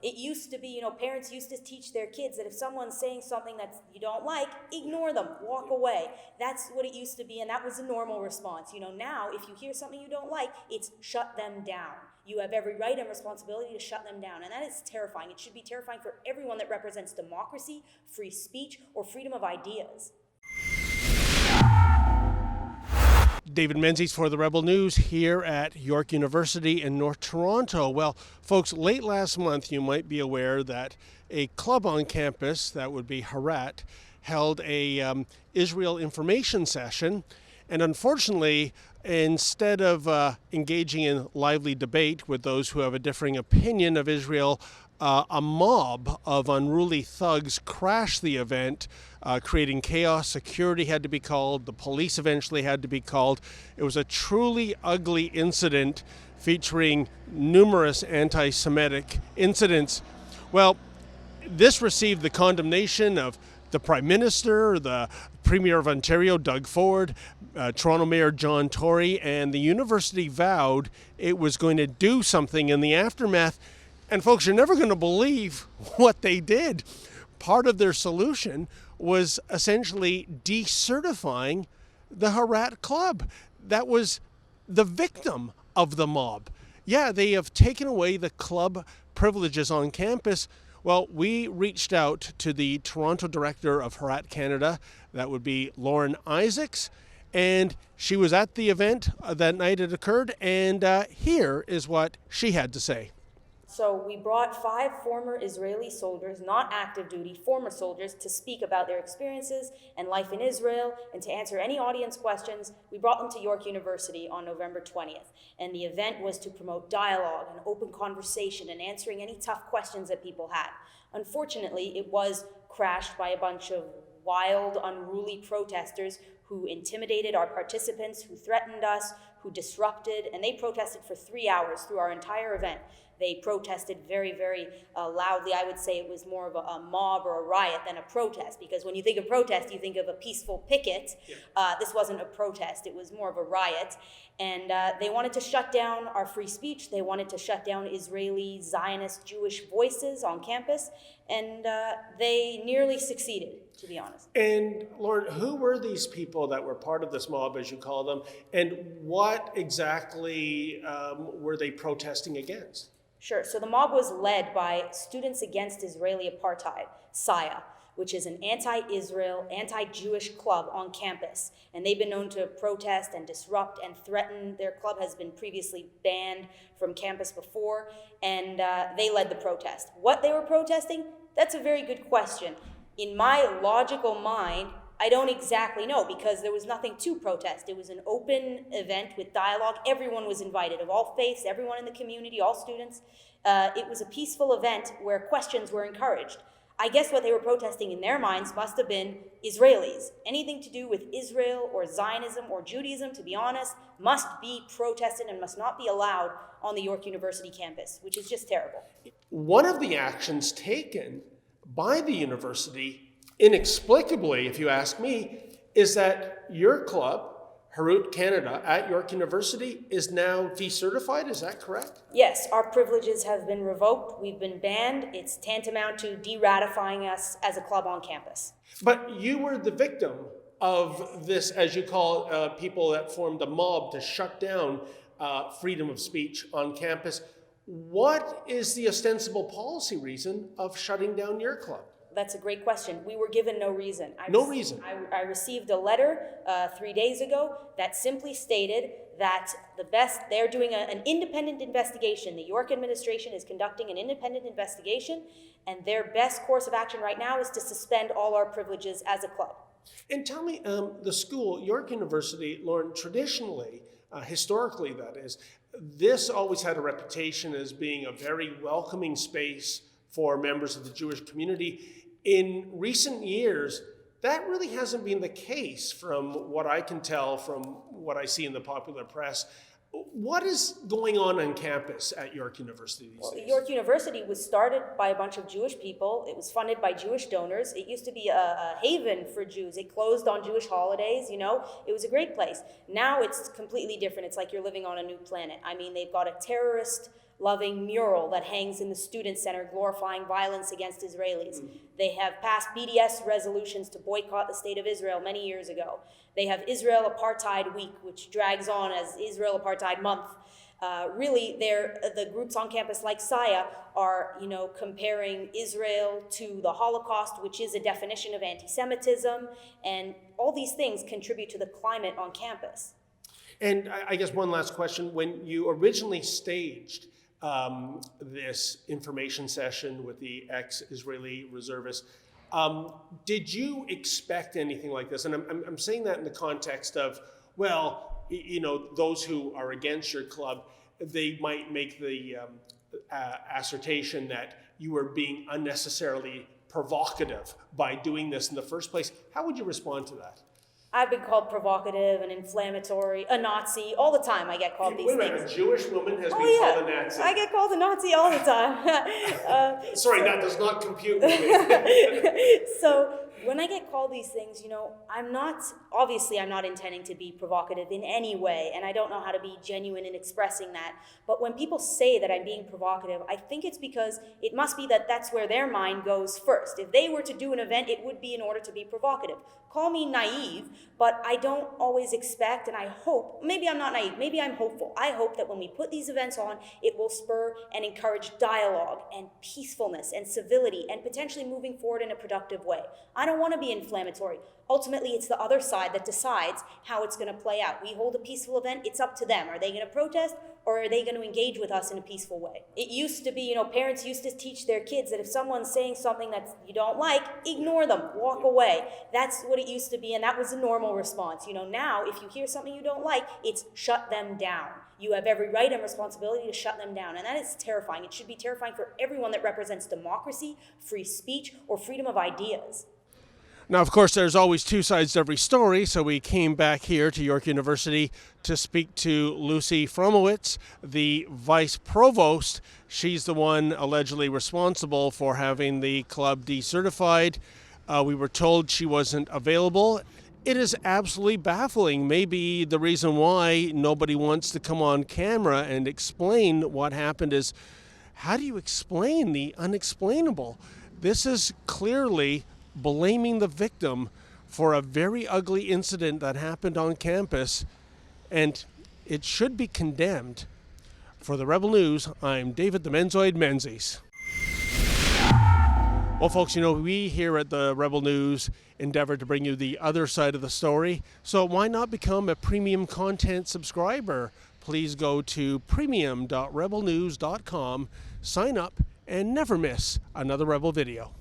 It used to be, parents used to teach their kids that if someone's saying something that you don't like, ignore them, walk away. That's what it used to be, and that was the normal response. Now, if you hear something you don't like, it's shut them down. You have every right and responsibility to shut them down, and that is terrifying. It should be terrifying for everyone that represents democracy, free speech, or freedom of ideas. David Menzies for the Rebel News here at York University in North Toronto. Well, folks, late last month you might be aware that a club on campus, that would be Harat, held a Israel information session. And unfortunately, instead of engaging in lively debate with those who have a differing opinion of Israel, a mob of unruly thugs crashed the event, creating chaos. Security had to be called. The police eventually had to be called. It was a truly ugly incident featuring numerous anti-Semitic incidents. Well, this received the condemnation of the Prime Minister, the Premier of Ontario, Doug Ford, Toronto Mayor John Tory, and the university vowed it was going to do something in the aftermath. And folks, you're never going to believe what they did. Part of their solution was essentially decertifying the Harat Club. That was the victim of the mob. Yeah, they have taken away the club privileges on campus. Well, we reached out to the Toronto director of Harat Canada, that would be Lauren Isaacs, and she was at the event that night it occurred, and here is what she had to say. So we brought 5 former Israeli soldiers, not active duty, former soldiers, to speak about their experiences and life in Israel and to answer any audience questions. We brought them to York University on November 20th. And the event was to promote dialogue and open conversation and answering any tough questions that people had. Unfortunately, it was crashed by a bunch of wild, unruly protesters who intimidated our participants, who threatened us, who disrupted, and they protested for 3 hours through our entire event. They protested very, very loudly. I would say it was more of a mob or a riot than a protest, because when you think of protest, you think of a peaceful picket. Yeah. This wasn't a protest. It was more of a riot. And they wanted to shut down our free speech. They wanted to shut down Israeli Zionist Jewish voices on campus. And they nearly succeeded, to be honest. And Lauren, who were these people that were part of this mob, as you call them, and what exactly were they protesting against? Sure. So the mob was led by Students Against Israeli Apartheid, SIA, which is an anti-Israel, anti-Jewish club on campus. And they've been known to protest and disrupt and threaten. Their club has been previously banned from campus before, and they led the protest. What they were protesting? That's a very good question. In my logical mind, I don't exactly know, because there was nothing to protest. It was an open event with dialogue. Everyone was invited, of all faiths, everyone in the community, all students. It was a peaceful event where questions were encouraged. I guess what they were protesting in their minds must have been Israelis. Anything to do with Israel or Zionism or Judaism, to be honest, must be protested and must not be allowed on the York University campus, which is just terrible. One of the actions taken by the university, inexplicably, if you ask me, is that your club, Harat Canada, at York University, is now decertified. Is that correct? Yes, our privileges have been revoked. We've been banned. It's tantamount to de-ratifying us as a club on campus. But you were the victim of this, as you call people that formed a mob to shut down freedom of speech on campus. What is the ostensible policy reason of shutting down your club? That's a great question. We were given no reason. I received a letter 3 days ago that simply stated that they're doing an independent investigation. The York administration is conducting an independent investigation, and their best course of action right now is to suspend all our privileges as a club. And tell me, the school, York University, Lauren, traditionally, historically that is, this always had a reputation as being a very welcoming space for members of the Jewish community. In recent years, that really hasn't been the case from what I can tell from what I see in the popular press. What is going on campus at York University these days? York University was started by a bunch of Jewish people. It was funded by Jewish donors. It used to be a haven for Jews. It closed on Jewish holidays, It was a great place. Now it's completely different. It's like you're living on a new planet. I mean, they've got a terrorist loving mural that hangs in the Student Center glorifying violence against Israelis. They have passed BDS resolutions to boycott the State of Israel many years ago. They have Israel Apartheid Week, which drags on as Israel Apartheid Month. Really, the groups on campus like SIA are, comparing Israel to the Holocaust, which is a definition of anti-Semitism, and all these things contribute to the climate on campus. And I guess one last question. When you originally staged this information session with the ex-Israeli reservists, did you expect anything like this? And I'm saying that in the context of, well, those who are against your club, they might make the assertion that you were being unnecessarily provocative by doing this in the first place. How would you respond to that? I've been called provocative and inflammatory, a Nazi, all the time I get called these things. A Jewish woman has been called a Nazi. I get called a Nazi all the time. Sorry, that does not compute with me. So when I get called these things, I'm not intending to be provocative in any way, and I don't know how to be genuine in expressing that. But when people say that I'm being provocative, I think it's because it must be that that's where their mind goes first. If they were to do an event, it would be in order to be provocative. Call me naive, but I don't always expect, and I hope, maybe I'm not naive, maybe I'm hopeful. I hope that when we put these events on, it will spur and encourage dialogue and peacefulness and civility and potentially moving forward in a productive way. I don't want to be inflammatory. Ultimately, it's the other side that decides how it's going to play out. We hold a peaceful event, it's up to them. Are they going to protest or are they going to engage with us in a peaceful way? It used to be, parents used to teach their kids that if someone's saying something that you don't like, ignore them, walk away. That's what it used to be, and that was a normal response. Now, if you hear something you don't like, it's shut them down. You have every right and responsibility to shut them down, and that is terrifying. It should be terrifying for everyone that represents democracy, free speech, or freedom of ideas. Now, of course, there's always two sides to every story, so we came back here to York University to speak to Lucy Fromowitz, the vice provost. She's the one allegedly responsible for having the club decertified. We were told she wasn't available. It is absolutely baffling. Maybe the reason why nobody wants to come on camera and explain what happened is, how do you explain the unexplainable? This is clearly blaming the victim for a very ugly incident that happened on campus, and it should be condemned. For the Rebel News, I'm David the Menzoid Menzies. Well, folks, we here at the Rebel News endeavor to bring you the other side of the story, so why not become a premium content subscriber? Please go to premium.rebelnews.com, sign up, and never miss another Rebel video.